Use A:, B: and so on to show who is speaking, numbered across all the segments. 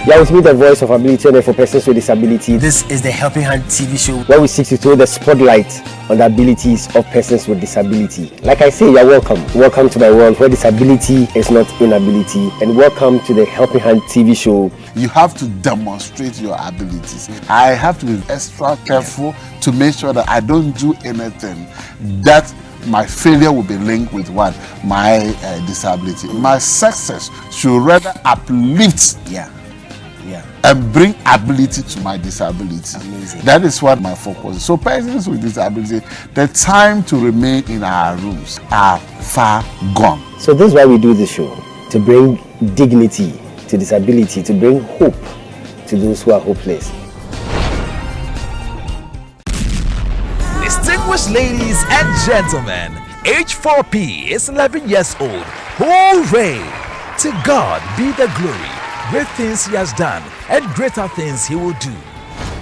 A: Yeah, with me, the voice of ability owner for persons with disabilities.
B: This is the Helping Hand TV show,
A: where we seek to throw the spotlight on the abilities of persons with disability. Like I say, you're welcome. Welcome to my world where disability is not inability. And welcome to the Helping Hand TV show.
C: You have to demonstrate your abilities. I have to be extra careful to make sure that I don't do anything that my failure will be linked with what? My disability. My success should rather uplift and bring ability to my disability.
B: Amazing.
C: That is what my focus is. So persons with disability, the time to remain in our rooms are far gone.
A: So this is why we do this show, to bring dignity to disability, to bring hope to those who are hopeless.
D: Distinguished ladies and gentlemen, H4p is 11 years old. Hooray! To God be the glory. Great things he has done and greater things he will do.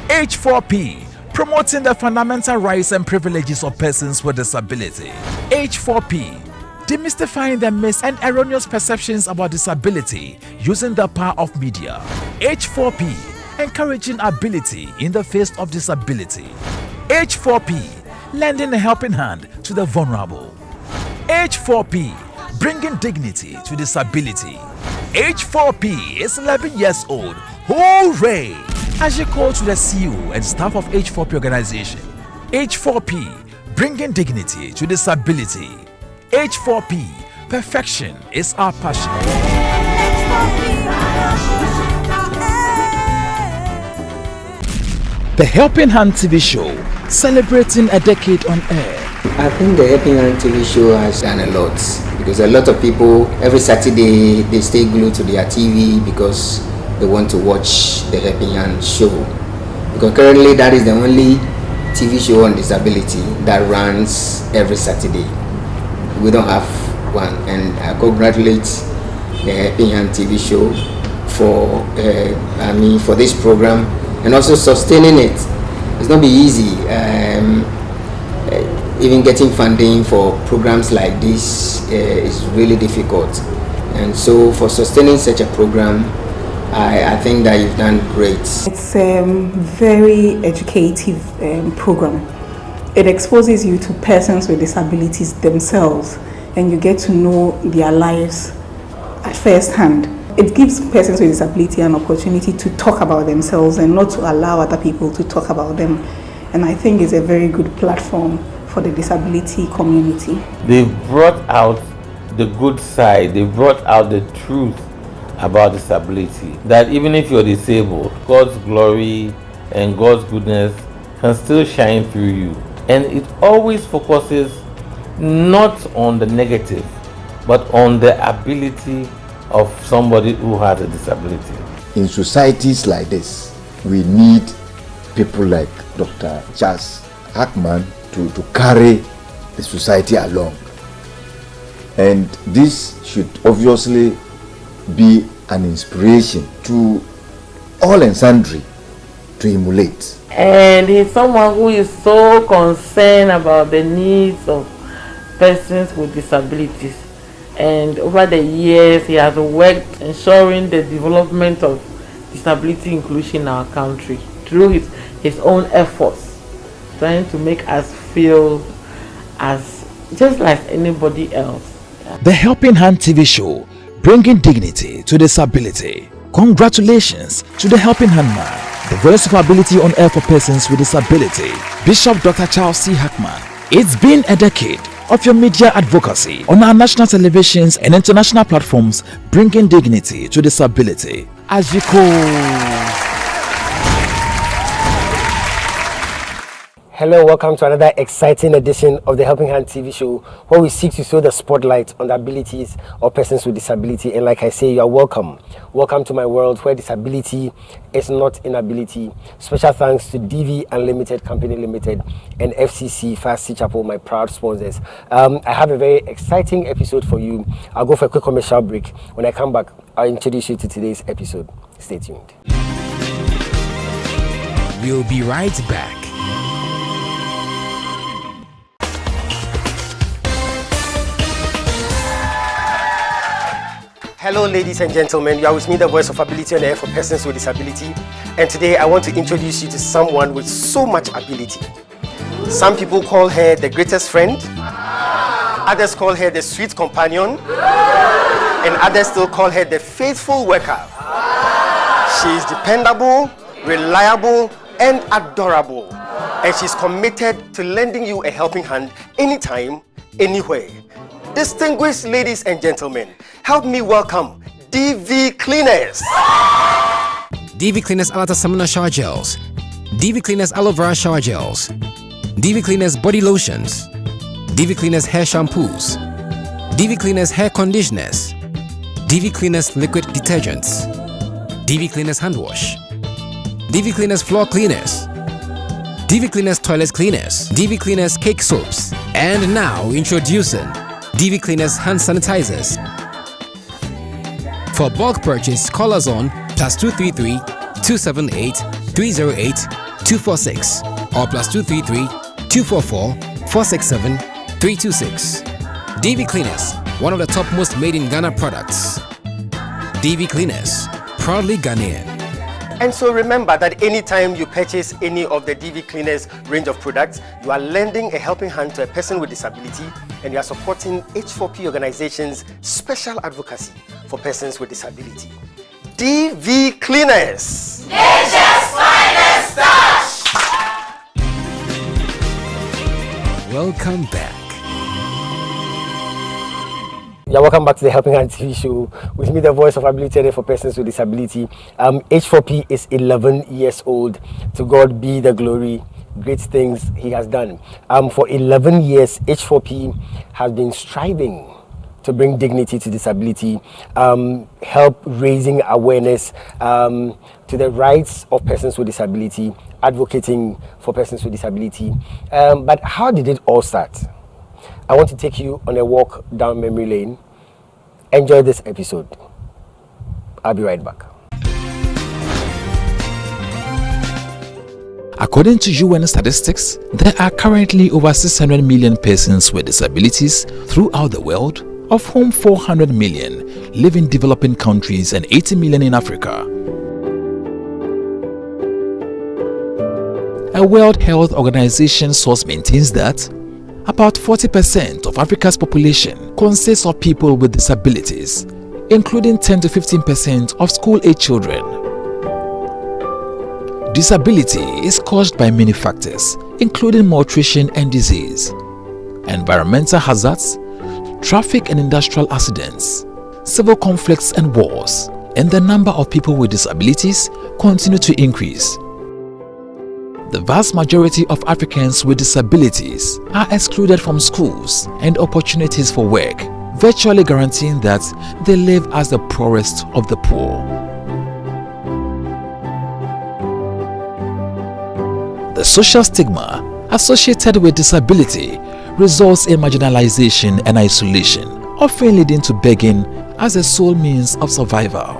D: H4p, promoting the fundamental rights and privileges of persons with disability. H4p, demystifying the myths and erroneous perceptions about disability using the power of media. H4p, encouraging ability in the face of disability. H4p, lending a helping hand to the vulnerable. H4p, bringing dignity to disability. H4p is 11 years old. Hooray! As you call to the CEO and staff of H4p Organization. H4p, bringing dignity to disability. H4p, perfection is our passion. The Helping Hand TV show, celebrating a decade on air.
E: I think the Helping Hand TV show has done a lot, because a lot of people every Saturday they stay glued to their TV because they want to watch the Helping Hand show. Because currently that is the only TV show on disability that runs every Saturday. We don't have one, and I congratulate the Helping Hand TV show for this program and also sustaining it. It's not be easy. Even getting funding for programs like this is really difficult, and so for sustaining such a program, I think that you've done great.
F: It's a very educative program. It exposes you to persons with disabilities themselves, and you get to know their lives at first hand. It gives persons with disability an opportunity to talk about themselves and not to allow other people to talk about them. And I think it's a very good platform for the disability community.
G: They've brought out the good side, they brought out the truth about disability. That even if you're disabled, God's glory and God's goodness can still shine through you. And it always focuses not on the negative, but on the ability of somebody who has a disability.
H: In societies like this, we need people like Dr. Charles Hackman to carry the society along. And this should obviously be an inspiration to all and sundry to emulate.
I: And he's someone who is so concerned about the needs of persons with disabilities. And over the years, he has worked ensuring the development of disability inclusion in our country through his own efforts, trying to make us feel as just like anybody else.
D: The Helping Hand TV show, bringing dignity to disability. Congratulations to the Helping Hand man, the voice of ability on air for persons with disability, Bishop Dr. Charles C. Hackman. It's been a decade of your media advocacy on our national televisions and international platforms, bringing dignity to disability. As you call.
A: Hello, welcome to another exciting edition of the Helping Hand TV show, where we seek to throw the spotlight on the abilities of persons with disability. And like I say, you are welcome. Welcome to my world where disability is not inability. Special thanks to DV Unlimited Company Limited and FCC Fast C Chapel, my proud sponsors. I have a very exciting episode for you. I'll go for a quick commercial break. When I come back, I'll introduce you to today's episode. Stay tuned.
D: We'll be right back.
A: Hello ladies and gentlemen, you are with me, the voice of ability on air for persons with disability, and today I want to introduce you to someone with so much ability. Some people call her the greatest friend, others call her the sweet companion, and others still call her the faithful worker. She is dependable, reliable, and adorable, and she's committed to lending you a helping hand anytime, anywhere. Distinguished ladies and gentlemen, help me welcome DV Cleaners.
J: DV Cleaners Alata Samana Shower Gels, DV Cleaners Aloe Vera Shower Gels, DV Cleaners Body Lotions, DV Cleaners Hair Shampoos, DV Cleaners Hair Conditioners, DV Cleaners Liquid Detergents, DV Cleaners Hand Wash, DV Cleaners Floor Cleaners, DV Cleaners Toilet Cleaners, DV Cleaners Cake Soaps, and now introducing DV Cleaners Hand Sanitizers. For bulk purchase, call us on +233 278 308 246 or +233 244 467 326. DV Cleaners, one of the top most made in Ghana products. DV Cleaners, proudly Ghanaian.
A: And so remember that anytime you purchase any of the DV Cleaners range of products, you are lending a helping hand to a person with disability, and you are supporting H4p Organization's special advocacy for persons with disability. DV Cleaners!
K: Nature's finest touch!
J: Welcome back.
A: Yeah, welcome back to the Helping Hand TV show. With me, the voice of ability for persons with disability. H4p is 11 years old. To God be the glory. Great things he has done. For 11 years, H4p has been striving to bring dignity to disability, help raising awareness to the rights of persons with disability, advocating for persons with disability. But how did it all start? I want to take you on a walk down memory lane. Enjoy this episode. I'll be right back.
L: According to UN statistics, there are currently over 600 million persons with disabilities throughout the world, of whom 400 million live in developing countries and 80 million in Africa. A World Health Organization source maintains that about 40% of Africa's population consists of people with disabilities, including 10 to 15% of school-age children. Disability is caused by many factors, including malnutrition and disease, environmental hazards, traffic and industrial accidents, civil conflicts and wars, and the number of people with disabilities continue to increase. The vast majority of Africans with disabilities are excluded from schools and opportunities for work, virtually guaranteeing that they live as the poorest of the poor. The social stigma associated with disability results in marginalization and isolation, often leading to begging as the sole means of survival.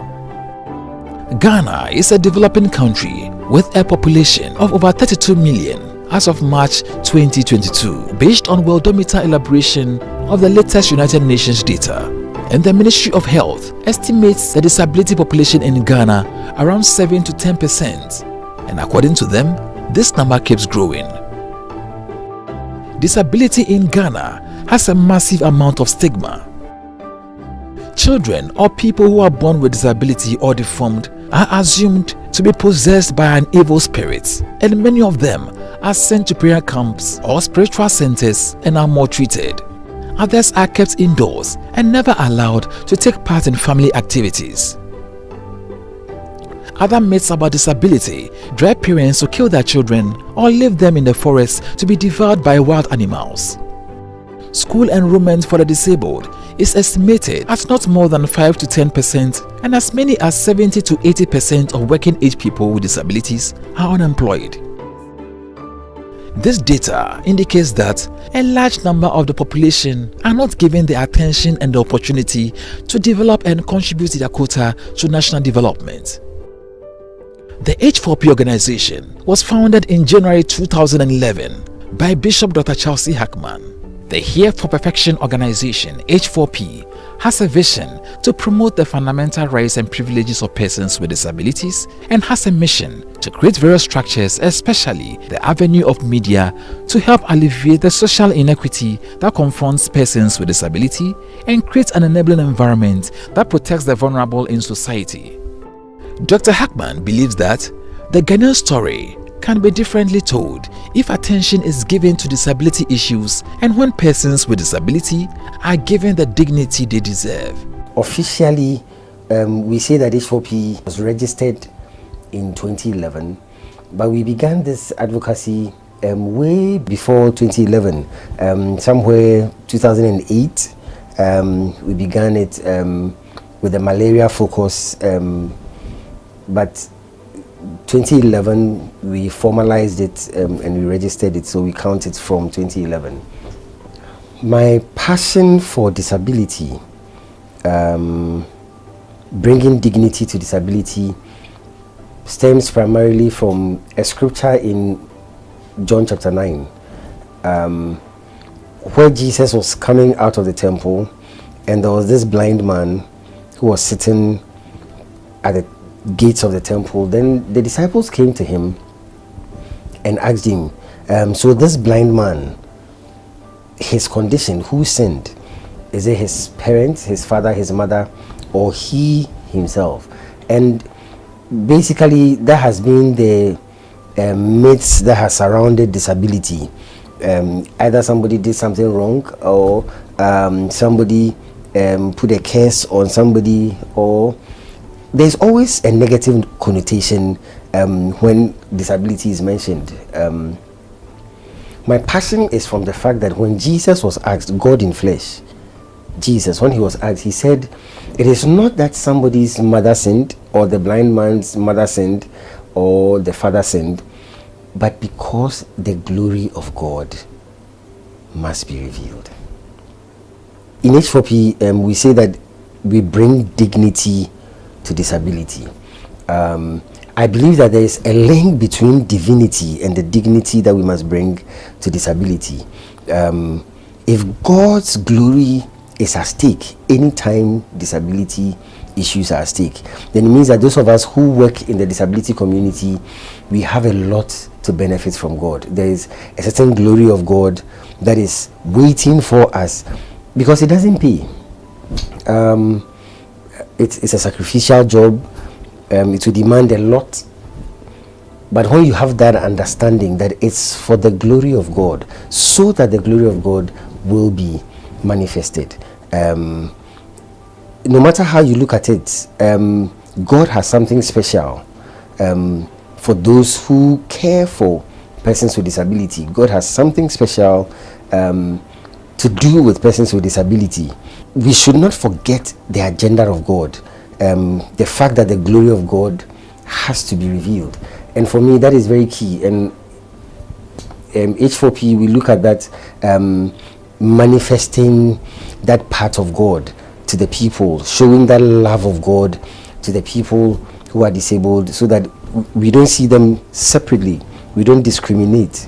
L: Ghana is a developing country with a population of over 32 million as of March 2022, based on Worldometer elaboration of the latest United Nations data. And the Ministry of Health estimates the disability population in Ghana around 7 to 10%. And according to them, this number keeps growing. Disability in Ghana has a massive amount of stigma. Children or people who are born with disability or deformed are assumed to be possessed by an evil spirit, and many of them are sent to prayer camps or spiritual centers and are maltreated. Others are kept indoors and never allowed to take part in family activities. Other myths about disability drive parents to kill their children or leave them in the forest to be devoured by wild animals. School enrollment for the disabled is estimated at not more than 5 to 10%, and as many as 70 to 80% of working age people with disabilities are unemployed. This data indicates that a large number of the population are not given the attention and the opportunity to develop and contribute their quota to national development. The H4p Organization was founded in January 2011 by Bishop Dr. Charles C. Hackman. The H4 Perfection Organization, H4p, has a vision to promote the fundamental rights and privileges of persons with disabilities and has a mission to create various structures, especially the avenue of media, to help alleviate the social inequity that confronts persons with disability and create an enabling environment that protects the vulnerable in society. Dr. Hackman believes that the Ghanaian story can be differently told if attention is given to disability issues and when persons with disability are given the dignity they deserve.
A: Officially, we say that H4p was registered in 2011, but we began this advocacy way before 2011, somewhere 2008. We began it with a malaria focus, but 2011 we formalized it and we registered it, so we count it from 2011. My passion for disability, bringing dignity to disability, stems primarily from a scripture in John chapter 9, where Jesus was coming out of the temple and there was this blind man who was sitting at the gates of the temple. Then the disciples came to him and asked him, so this blind man, his condition, who sinned? Is it his parents, his father, his mother, or he himself? And basically that has been the myths that has surrounded disability. Either somebody did something wrong, or somebody put a curse on somebody, or there's always a negative connotation when disability is mentioned. My passion is from the fact that when Jesus was asked, God in flesh, Jesus, when he was asked, he said, it is not that somebody's mother sinned, or the blind man's mother sinned, or the father sinned, but because the glory of God must be revealed. In H4p, we say that we bring dignity to disability. I believe that there is a link between divinity and the dignity that we must bring to disability. If God's glory is at stake anytime disability issues are at stake, then it means that those of us who work in the disability community, we have a lot to benefit from God. There is a certain glory of God that is waiting for us, because it doesn't pay. It's a sacrificial job. It will demand a lot, but when you have that understanding that it's for the glory of God, so that the glory of God will be manifested, no matter how you look at it, God has something special for those who care for persons with disability. God has something special to do with persons with disability. We should not forget the agenda of God, the fact that the glory of God has to be revealed. And for me, that is very key. And H4p, we look at that, manifesting that part of God to the people, showing that love of God to the people who are disabled, so that we don't see them separately. We don't discriminate.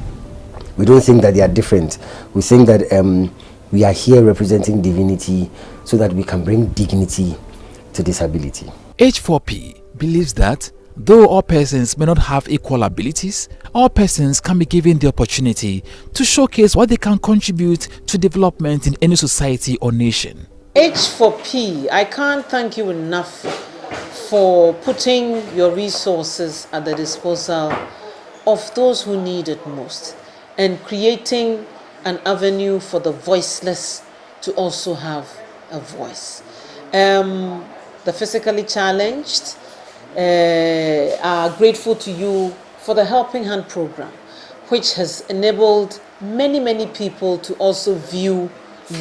A: We don't think that they are different. We think that we are here representing divinity, so that we can bring dignity to disability.
L: H4p believes that though all persons may not have equal abilities, all persons can be given the opportunity to showcase what they can contribute to development in any society or nation.
M: H4p, I can't thank you enough for putting your resources at the disposal of those who need it most, and creating an avenue for the voiceless to also have a voice. The physically challenged are grateful to you for the Helping Hand program, which has enabled many people to also view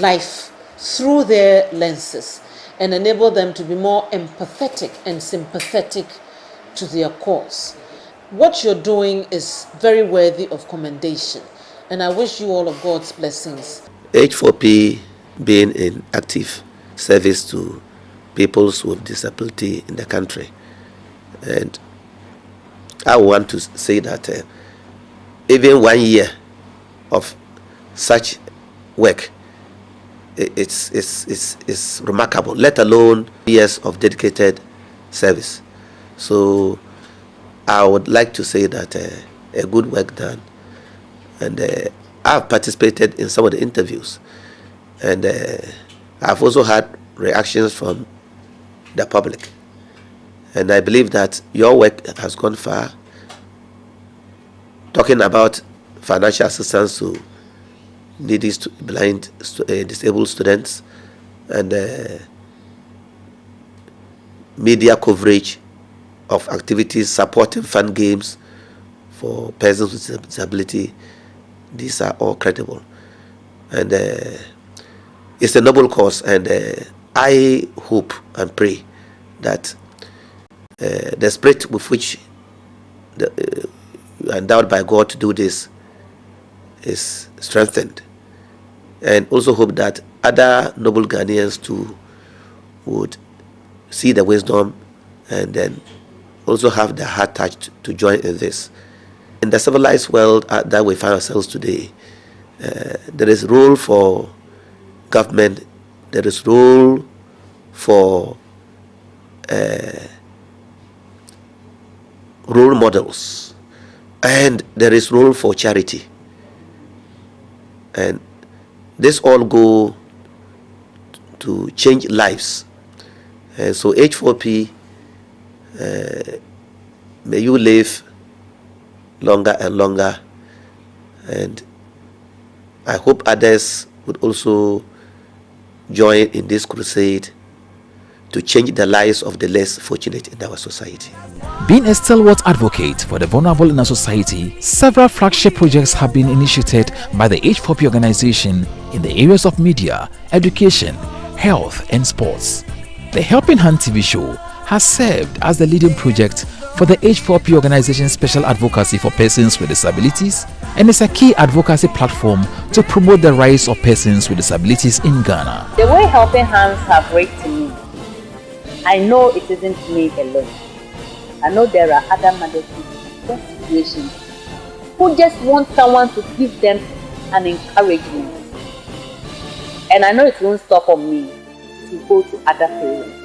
M: life through their lenses and enable them to be more empathetic and sympathetic to their cause. What you're doing is very worthy of commendation, and I wish you all of God's blessings.
N: H4p being in active service to peoples with disability in the country. And I want to say that even 1 year of such work it's remarkable, let alone years of dedicated service. So I would like to say that a good work done, and I've participated in some of the interviews, and I've also had reactions from the public, and I believe that your work has gone far, talking about financial assistance to needy blind disabled students, and media coverage of activities supporting fun games for persons with disability. These are all credible, and it's a noble cause, and I hope and pray that the spirit with which you are endowed by God to do this is strengthened, and also hope that other noble Ghanaians too would see the wisdom and then also have the heart touched to join in this. In the civilized world that we find ourselves today, there is role for government, there is role for role models, and there is role for charity. And this all go to change lives. And so H4p, may you live longer and longer, and I hope others would also join in this crusade to change the lives of the less fortunate in our society.
L: Being a stalwart advocate for the vulnerable in our society, several flagship projects have been initiated by the H4p organization in the areas of media, education, health, and sports. The Helping Hand TV show has served as the leading project for the H4p organization's special advocacy for persons with disabilities, and is a key advocacy platform to promote the rights of persons with disabilities in Ghana.
O: The way Helping Hands have reached to me, I know it isn't me alone. I know there are other mothers in such situations who just want someone to give them an encouragement. And I know it won't stop on me to go to other parents.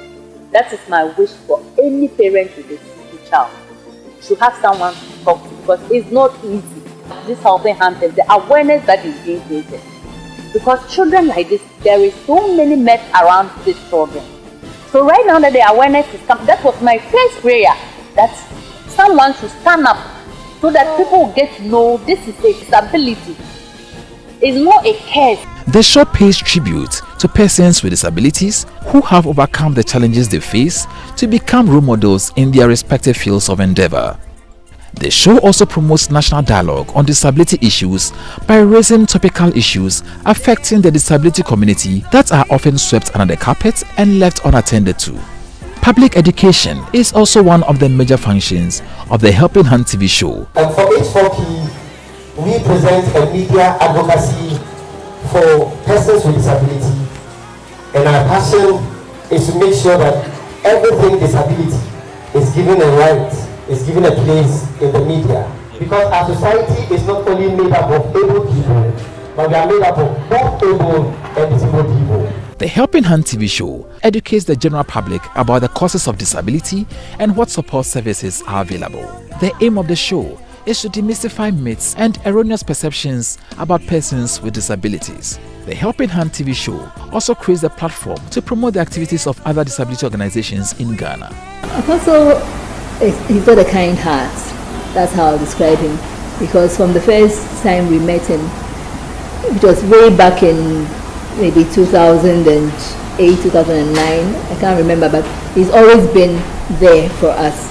O: That is my wish for any parent with a child, to have someone to talk to, because it's not easy. This Helping Hand is the awareness that is being created. Because children like this, there is so many mess around these children. So right now that the awareness is coming, that was my first prayer, that someone should stand up so that people will get to know this is a disability. It's not a curse.
L: The show pays tribute to persons with disabilities who have overcome the challenges they face to become role models in their respective fields of endeavor. The show also promotes national dialogue on disability issues by raising topical issues affecting the disability community that are often swept under the carpet and left unattended to. Public education is also one of the major functions of the Helping Hand TV show.
A: And for H4p, we present a media advocacy for persons with disability, and our passion is to make sure that everything disability is given a right, is given a place in the media, because our society is not only made up of able people, but we are made up of both able and disabled people.
L: The Helping Hand TV show educates the general public about the causes of disability and what support services are available. The aim of the show is to demystify myths and erroneous perceptions about persons with disabilities. The Helping Hand TV show also creates a platform to promote the activities of other disability organizations in Ghana.
P: Apostle, he's got a kind heart. That's how I'll describe him. Because from the first time we met him, it was way back in maybe 2008, 2009, I can't remember, but he's always been there for us.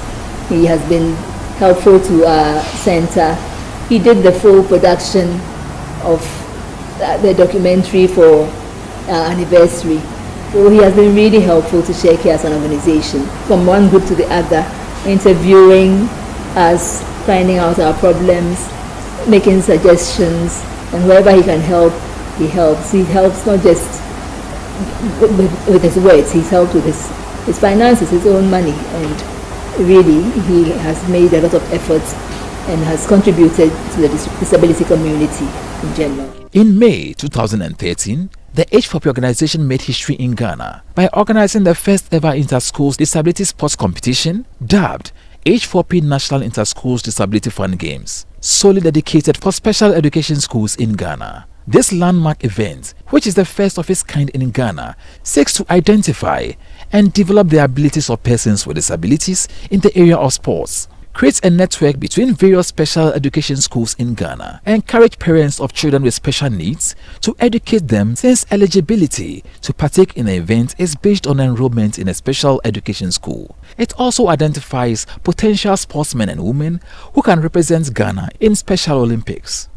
P: He has been helpful to our center. He did the full production of the documentary for our anniversary. So he has been really helpful to Share Care as an organization, from one group to the other, interviewing us, finding out our problems, making suggestions, and wherever he can help, he helps. He helps not just with his words, he's helped with his finances, his own money, and really he has made a lot of efforts and has contributed to the disability community in general.
L: In May 2013, The H4p organization made history in Ghana by organizing the first ever inter-schools disability sports competition, dubbed H4p National Inter-Schools Disability Fun Games, solely dedicated for special education schools in Ghana. This landmark event, which is the first of its kind in Ghana, seeks to identify and develop the abilities of persons with disabilities in the area of sports, create a network between various special education schools in Ghana, encourage parents of children with special needs to educate them, since eligibility to partake in the event is based on enrollment in a special education school. It also identifies potential sportsmen and women who can represent Ghana in Special Olympics.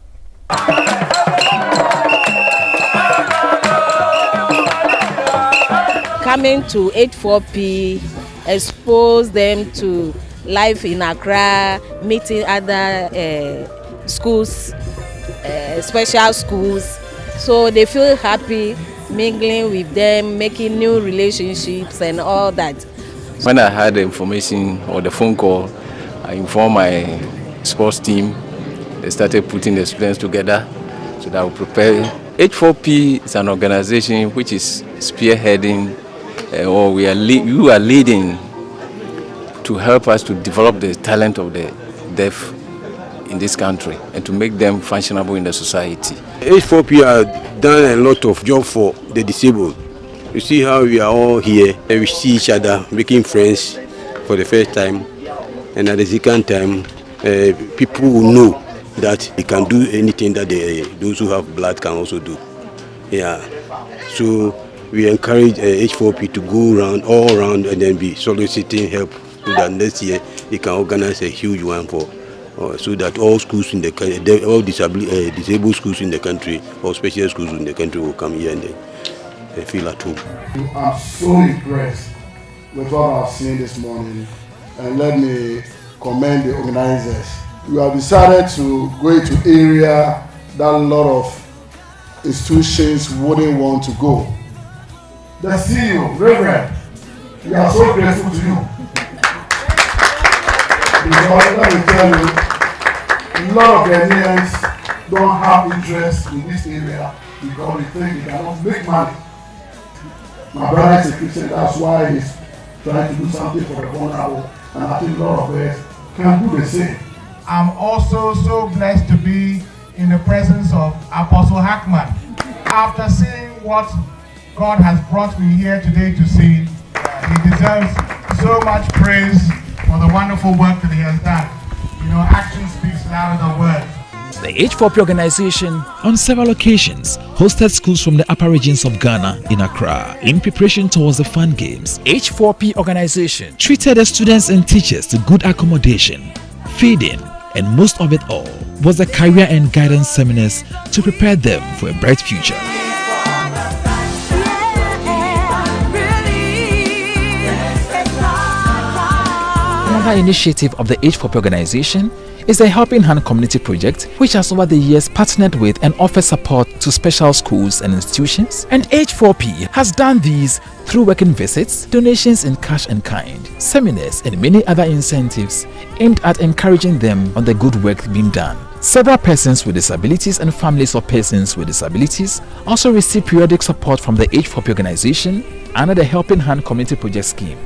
Q: Coming to H4p, expose them to life in Accra, meeting other schools, special schools, so they feel happy mingling with them, making new relationships and all that.
R: When I had the information or the phone call, I informed my sports team. They started putting the students together so that we prepare. H4p is an organization which is spearheading, or you are leading to help us to develop the talent of the deaf in this country and to make them functionable in the society.
S: H4p have done a lot of job for the disabled. You see how we are all here and we see each other making friends for the first time, and at the second time people will know that they can do anything that those who have blood can also do. Yeah. So we encourage H4p to go around, all around, and then be soliciting help so that next year they can organize a huge one for so that all schools in the country, all disabled schools in the country, or special schools in the country will come here and they feel at home.
T: I'm so impressed with what I've seen this morning, and let me commend the organizers. We have decided to go into area that a lot of institutions wouldn't want to go. The CEO, Reverend, we are so grateful to you. Because let me tell you, a lot of Ghanaians don't have interest in this area because they think they cannot make money. My brother is a Christian, that's why he's trying to do something for the vulnerable, and I think a lot of us can do the same.
U: I'm also so blessed to be in the presence of Apostle Hackman. After seeing what God has brought me here today to see, he deserves so much praise for the wonderful work that he has done. You know, action speaks louder than words.
L: The H4p organization on several occasions hosted schools from the upper regions of Ghana in Accra in preparation towards the fun games. H4p organization treated the students and teachers to good accommodation, feeding, and most of it all was the career and guidance seminars to prepare them for a bright future. Another initiative of the H4p organization is the Helping Hand Community Project, which has over the years partnered with and offered support to special schools and institutions. And H4p has done these through working visits, donations in cash and kind, seminars, and many other incentives aimed at encouraging them on the good work being done. Several persons with disabilities and families of persons with disabilities also receive periodic support from the H4p organization under the Helping Hand Community Project scheme.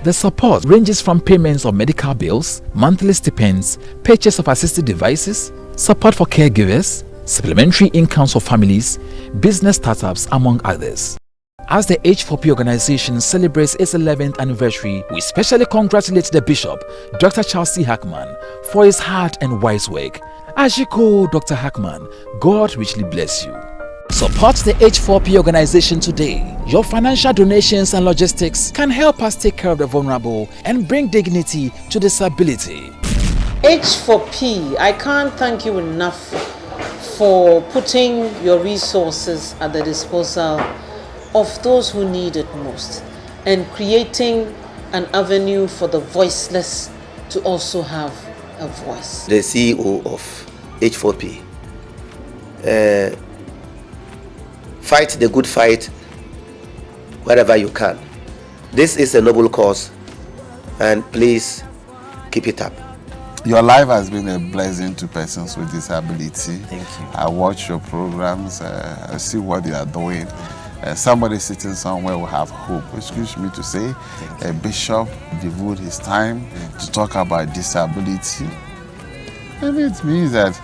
L: The support ranges from payments of medical bills, monthly stipends, purchase of assistive devices, support for caregivers, supplementary incomes for families, business startups, among others. As the H4p organization celebrates its 11th anniversary, we specially congratulate the Bishop, Dr. Charles C. Hackman, for his hard and wise work. As you go, Dr. Hackman, God richly bless you. Support the H4p organization today. Your financial donations and logistics can help us take care of the vulnerable and bring dignity to disability.
M: H4p, I can't thank you enough for putting your resources at the disposal of those who need it most and creating an avenue for the voiceless to also have a voice.
N: The CEO of H4p, fight the good fight wherever you can. This is a noble cause, and please keep it up.
C: Your life has been a blessing to persons with disability.
A: Thank you.
C: I watch your programs, I see what you are doing. Somebody sitting somewhere will have hope. Excuse me to say, a bishop devote his time to talk about disability. And it means that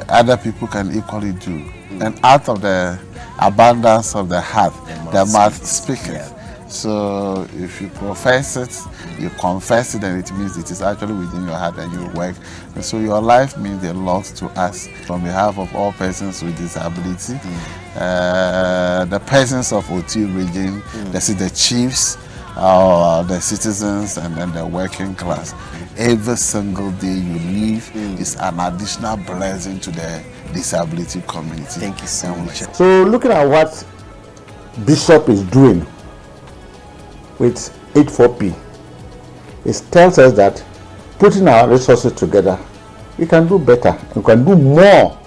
C: other people can equally do. And out of the abundance of the heart, the mouth speaketh. So if you profess it, you confess it, and it means it is actually within your heart and you work. And so your life means a lot to us. On behalf of all persons with disability, the persons of OT region, the chiefs, the citizens, and then the working class. Every single day you live is an additional blessing to the disability community.
A: Thank you so much.
B: So looking at what Bishop is doing with H4p, it tells us that putting our resources together, we can do better and we can do more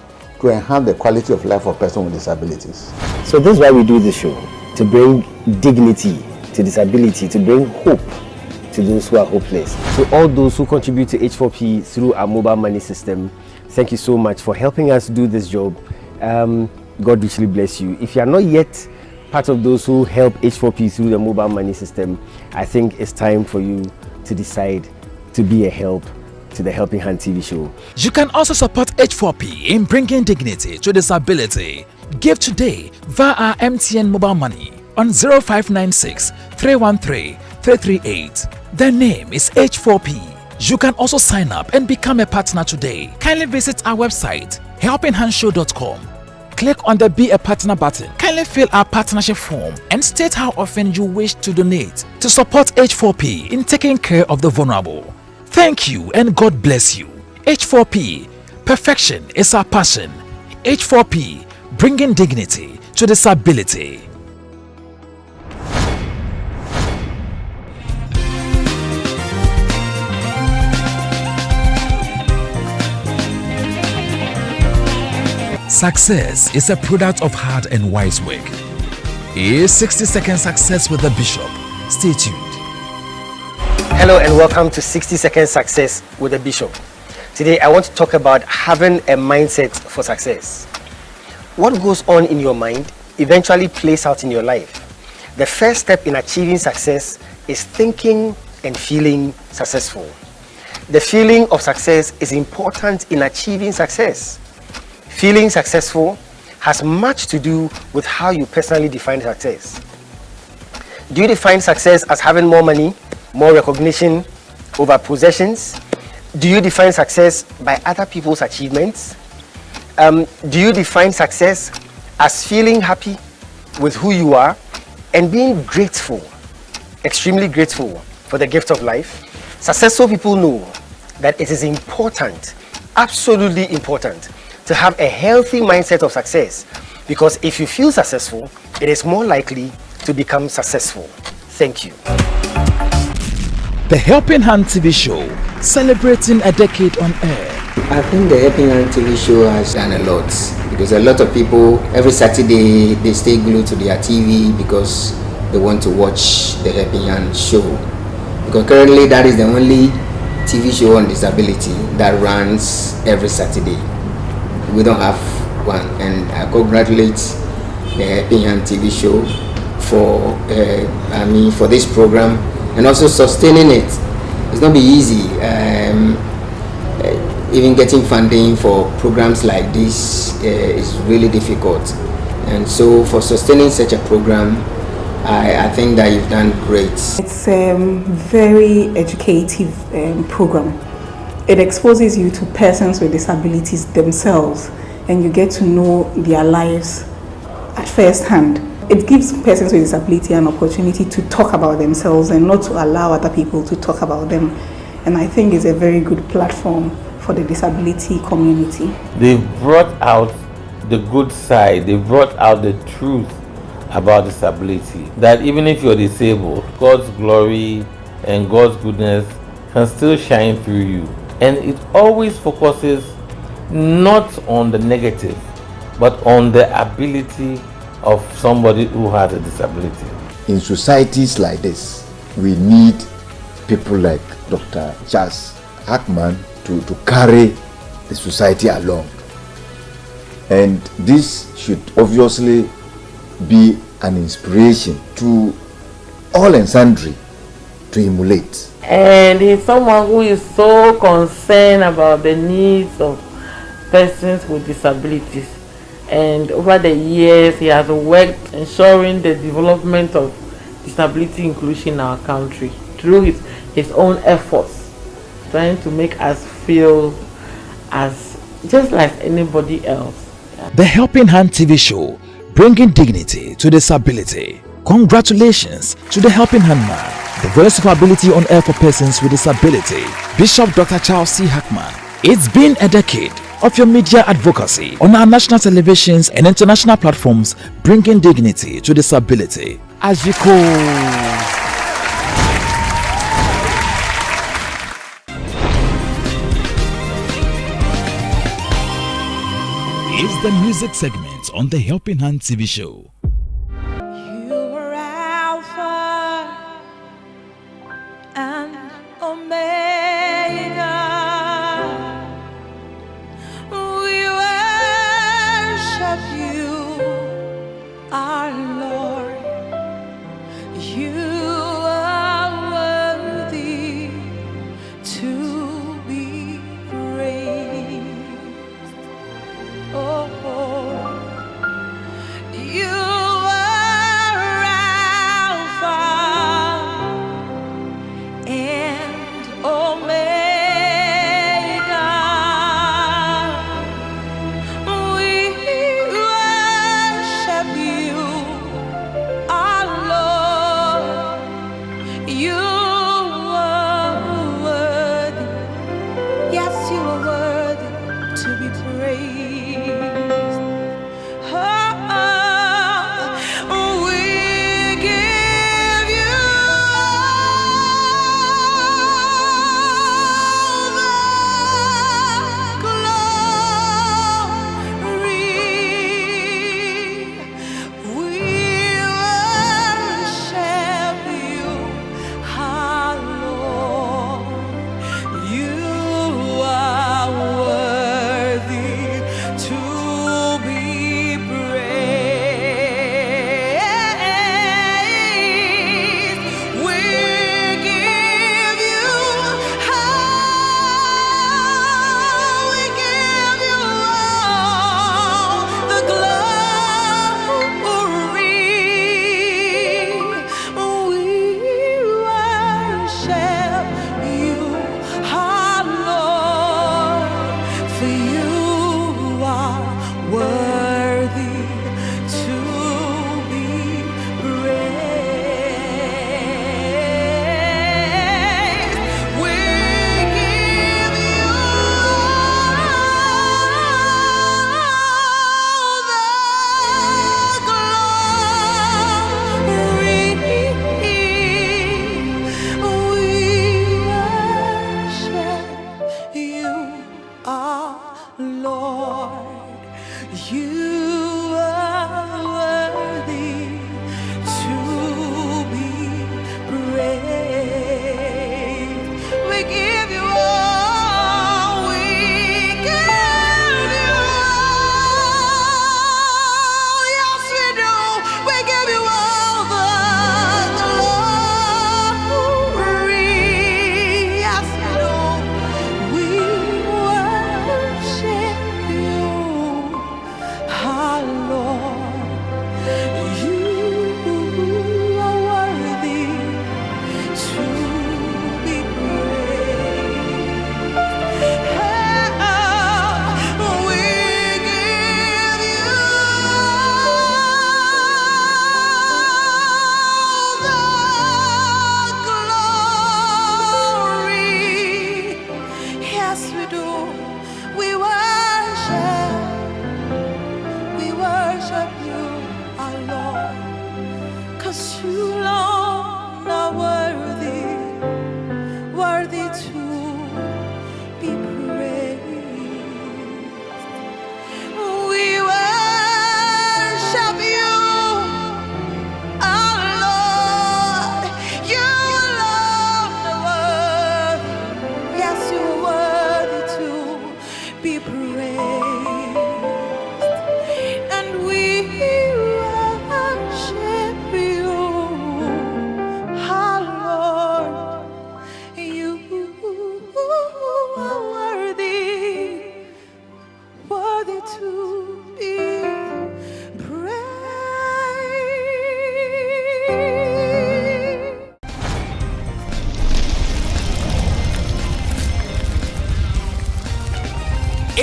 B: to enhance the quality of life of persons with disabilities.
A: So this is why we do this show, to bring dignity to disability, to bring hope to those who are hopeless. So all those who contribute to H4p through our mobile money system, thank you so much for helping us do this job. God richly bless you. If you are not yet part of those who help H4p through the mobile money system, I think it's time for you to decide to be a help to the Helping Hand TV show.
L: You can also support H4p in bringing dignity to disability. Give today via our MTN mobile money on 0596 313 338. The name is H4p. You can also sign up and become a partner today. Kindly visit our website helpinghandshow.com. Click on the Be a Partner button. Kindly fill our partnership form and state how often you wish to donate to support H4p in taking care of the vulnerable. Thank you and God bless you. H4p, perfection is our passion. H4p, bringing dignity to disability. Success is a product of hard and wise work. Here's 60-second success with the Bishop. Stay tuned.
A: Hello and welcome to 60-second success with the Bishop. Today I want to talk about having a mindset for success. What goes on in your mind eventually plays out in your life. The first step in achieving success is thinking and feeling successful. The feeling of success is important in achieving success. Feeling successful has much to do with how you personally define success. Do you define success as having more money, more recognition over possessions? Do you define success by other people's achievements? Do you define success as feeling happy with who you are and being grateful, extremely grateful for the gift of life? Successful people know that it is important, absolutely important, to have a healthy mindset of success, because if you feel successful, it is more likely to become successful. Thank you.
L: The Helping Hand TV show, celebrating a decade on air.
E: I think the Helping Hand TV show has done a lot, because a lot of people every Saturday they stay glued to their TV because they want to watch the Helping Hand show. Because currently that is the only TV show on disability that runs every Saturday. We don't have one, and I congratulate the Helping Hand TV show for for this program and also sustaining it. It's not be easy. Even getting funding for programs like this is really difficult, and so for sustaining such a program, I think that you've done great.
F: It's a very educative program. It exposes you to persons with disabilities themselves, and you get to know their lives at first hand. It gives persons with disability an opportunity to talk about themselves and not to allow other people to talk about them. And I think it's a very good platform for the disability community.
G: They've brought out the good side, they brought out the truth about disability. That even if you're disabled, God's glory and God's goodness can still shine through you. And it always focuses not on the negative, but on the ability of somebody who has a disability.
H: In societies like this, we need people like Dr. Charles Hackman to carry the society along. And this should obviously be an inspiration to all and sundry to emulate.
I: And he's someone who is so concerned about the needs of persons with disabilities. And over the years, he has worked ensuring the development of disability inclusion in our country through his own efforts, trying to make us feel as just like anybody else.
L: The Helping Hand TV show, bringing dignity to disability. Congratulations to the Helping Hand man, the voice of ability on air for persons with disability, Bishop Dr. Charles C. Hackman. It's been a decade of your media advocacy on our national televisions and international platforms, bringing dignity to disability. As you call.
D: Is the music segment on the Helping Hand TV show.
V: You are Alpha and Omega. We worship you, our Lord. You are worthy to be praised. Oh, you are Alpha and Omega. We worship you, our Lord.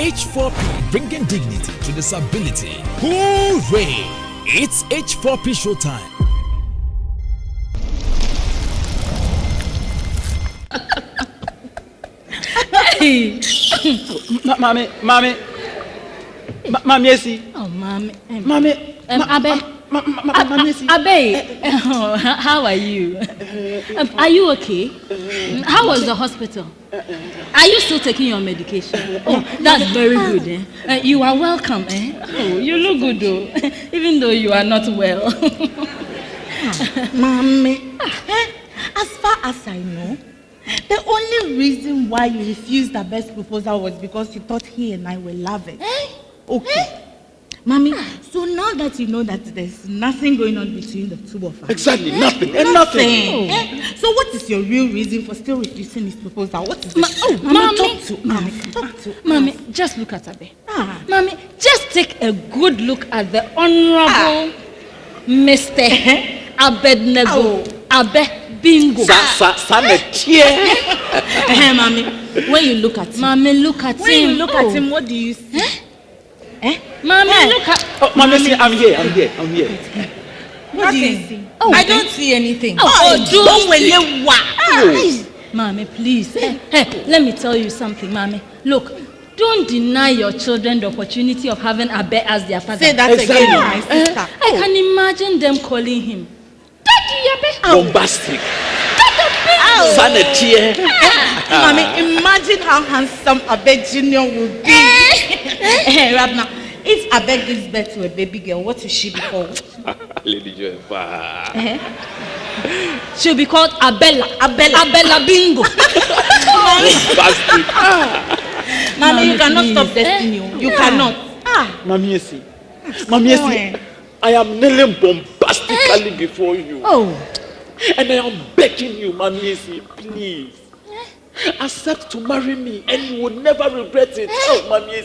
D: H4p, bringing dignity to disability. Hooray! It's H4p showtime.
J: Hey, mommy, yes.
K: Oh, mommy,
J: Abe,
K: how are you? Are you okay? How was the hospital? Are you still taking your medication? Oh, that's very good. You are welcome. Oh, you look good though, even though you are not well.
J: Mommy, as far as I know, the only reason why you refused the best proposal was because you thought he and I were lovers. Okay. Mommy, so now that you know that there's nothing going on between the two of us.
S: Exactly, nothing.
J: Nothing. So what is your real reason for still refusing his proposal? What is it?
K: Mommy,
J: talk to.
K: Mommy, just look at Abe. Mommy, just take a good look at the Honorable Mr. Abednego Abe Bingo. Mommy, when you look at him. Mommy, look at him.
J: When you look at him, what do you see?
K: Mommy, look at...
J: Oh,
S: Mommy, see, I'm here.
J: What do you see?
K: Oh,
J: I don't see anything.
K: Mommy, please. Hey, let me tell you something, Mommy. Look, don't deny your children the opportunity of having Abe as their father.
J: Say that again, my sister.
K: I can imagine them calling him Daddy Abe.
S: Bombastic. Sanity.
J: Mommy, imagine how handsome Abe Junior will be. Hey, Rabna, if Abe gives birth to a baby girl, what will she be called?
S: Lady Joy.
K: She'll be called Abella Bingo.
S: Bombastic.
J: Mommy, you cannot stop Destiny. You cannot.
S: Mommy, see. I am kneeling bombastically before you. And I am begging you, Mommy, please. Accept to marry me and you will never regret it. Mommy,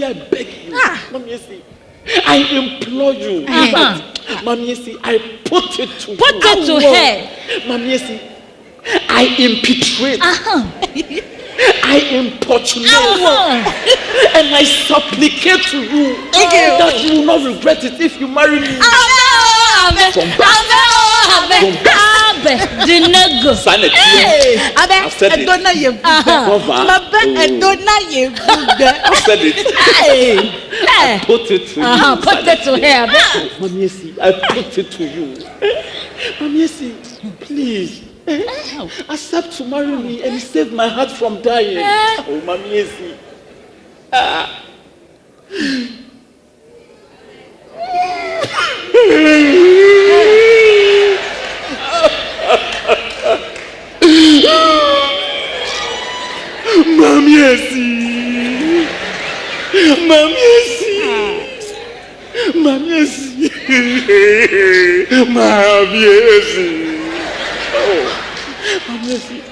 S: I beg you. Mommy, I implore you. Mommy, I put it to you.
K: Put it to her.
S: Mommy, I impetrate. I importunate. And I supplicate to you that you will not regret it if you marry me. Put it to you.
K: Put it to her.
S: Mommy, I put it to you. Mommy, please. Accept to marry me and save my heart from dying. Oh, Mommy,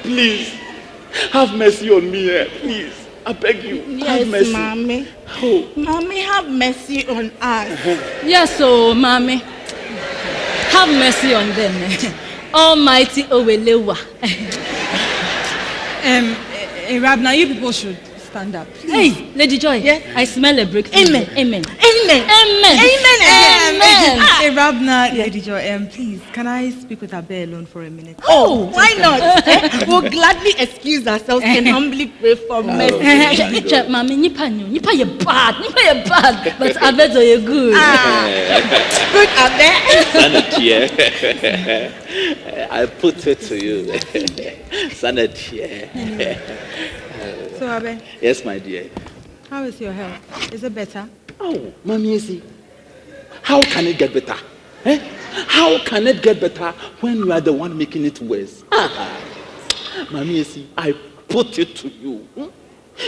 S: please have mercy on me, please. I beg you, have mercy.
J: Mommy. Mommy, have mercy on us.
K: Yes, Mommy. Have mercy on them. Almighty Owelewa.
W: Rabna, you people should stand up.
K: Please. Hey, Lady Joy. Yes? I smell a breakthrough.
J: Amen.
K: Amen.
J: Amen.
K: Amen.
J: Amen.
W: Rabna, Lady Joy, please, can I speak with Abe alone for a minute?
J: Oh, why not? We'll gladly excuse ourselves and humbly pray for mercy.
K: Mommy, nipa you bad. But Abe you good.
J: Good Abe.
S: Sanity. I put it to you. Sanity.
W: So Abe.
S: Yes, my dear.
W: How is your health? Is it better?
S: Oh, Mommy, how can it get better? How can it get better when you are the one making it worse? Mommy, I put it to you.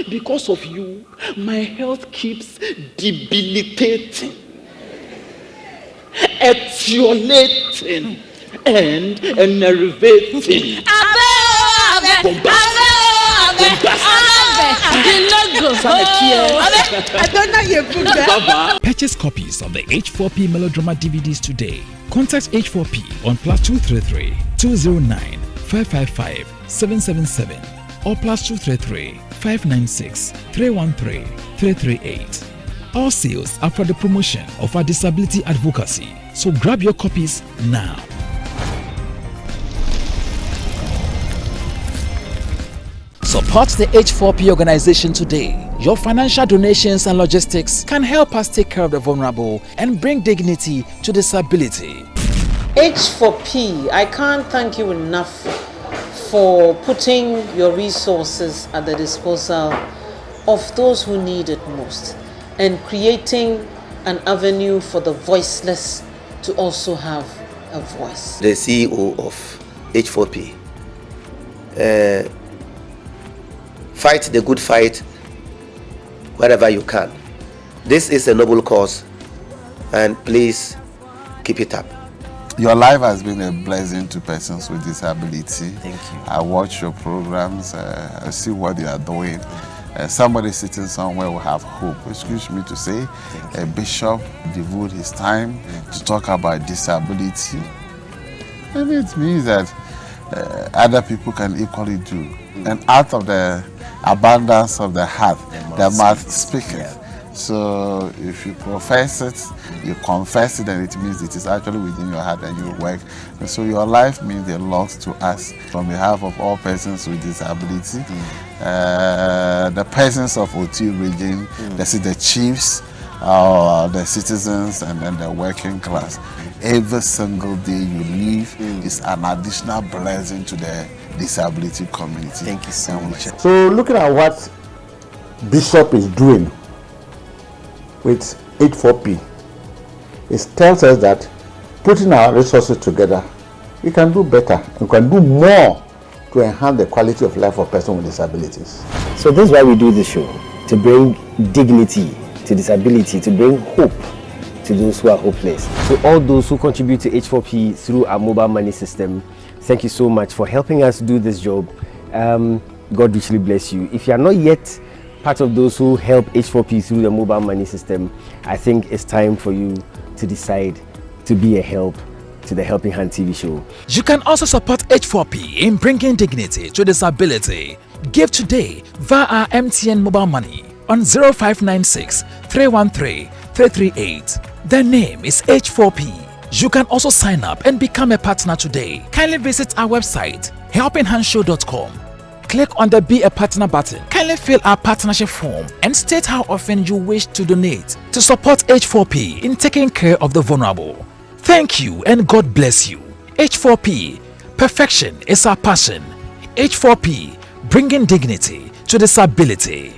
S: Because of you, my health keeps debilitating, etiolating, and enervating.
D: Purchase copies of the H4p melodrama DVDs today. Contact H4p on +233 209 555 777
L: or +233 596 313 338. All sales are for the promotion of our disability advocacy, so grab your copies now. Support the H4p Organization today. Your financial donations and logistics can help us take care of the vulnerable and bring dignity to disability.
M: H4p, I can't thank you enough for putting your resources at the disposal of those who need it most and creating an avenue for the voiceless to also have a voice.
N: The CEO of H4p. Fight the good fight wherever you can. This is a noble cause, and please keep it up.
C: Your life has been a blessing to persons with disability.
N: Thank you.
C: I watch your programs, I see what you are doing. Somebody sitting somewhere will have hope. Excuse me to say, a bishop devote his time to talk about disability. And it means that other people can equally do. And out of the abundance of the heart, the mouth speaketh. So if you profess it, you confess it, and it means it is actually within your heart and you work. And so your life means a lot to us. On behalf of all persons with disability, the persons of OT region, the chiefs, the citizens, and then the working class. Every single day you live is an additional blessing to the disability community.
N: Thank you so much.
B: So looking at what Bishop is doing with H4p, it tells us that putting our resources together, we can do better and we can do more to enhance the quality of life of persons with disabilities.
A: So this is why we do this show, to bring dignity to disability, to bring hope to those who are hopeless. To all those who contribute to H4p through our mobile money system, thank you so much for helping us do this job. God richly bless you. If you are not yet part of those who help H4p through the mobile money system, I think it's time for you to decide to be a help to the Helping Hand TV show.
L: You can also support H4p in bringing dignity to disability. Give today via our MTN mobile money on 0596 313 338. The name is H4p. You can also sign up and become a partner today. Kindly visit our website helpinghandshow.com. Click on the Be a Partner button. Kindly fill our partnership form and state how often you wish to donate to support H4p in taking care of the vulnerable. Thank you and God bless you. H4p, perfection is our passion. H4p, bringing dignity to disability.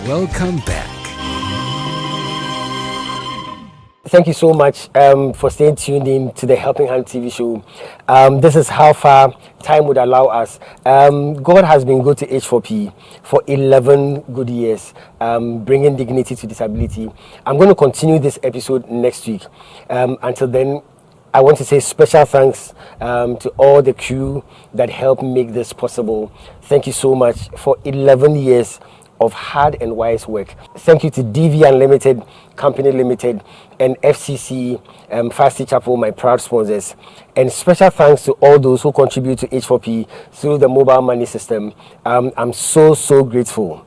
D: Welcome back.
A: Thank you so much for staying tuned in to the Helping Hand TV show. This is how far time would allow us. God has been good to H4p for 11 good years, bringing dignity to disability. I'm going to continue this episode next week. Until then, I want to say special thanks to all the crew that helped make this possible. Thank you so much for 11 years of hard and wise work. Thank you to DV Unlimited, Company Limited, and FCC, H4p Chapel, my proud sponsors. And special thanks to all those who contribute to H4p through the mobile money system. I'm so grateful.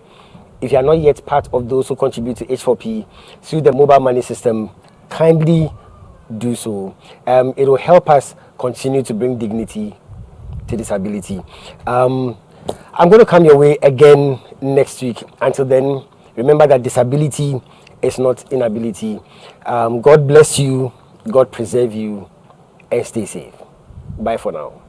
A: If you are not yet part of those who contribute to H4p through the mobile money system, kindly do so. It will help us continue to bring dignity to disability. I'm going to come your way again next week. Until then, remember that disability is not inability. God bless you, God preserve you, and stay safe. Bye for now.